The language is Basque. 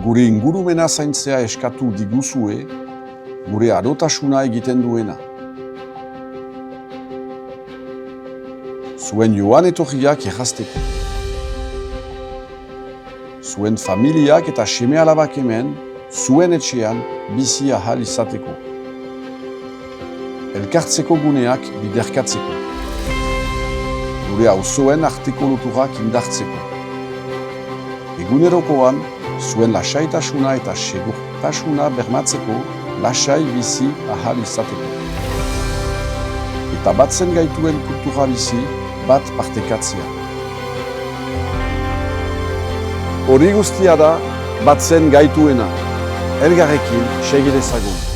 gure ingurumena zaintzea eskatu diguzue, gure adotasuna egiten duena. Zuen joan etorriak errazteko. Zuen familiak eta seme alabak hemen, zuen etxean bizi ahal izateko. Elkartzeko guneak biderkatzeko. Gure auzoen arteko loturak indartzeko. Egunerokoan, zuen lasaitasuna eta segurtasuna bermatzeko lasai bizi ahal izateko. Eta batzen gaituen kultura bizi bat partekatzea. Hori guztia da batzen gaituena. Elgarrekin segi dezagun.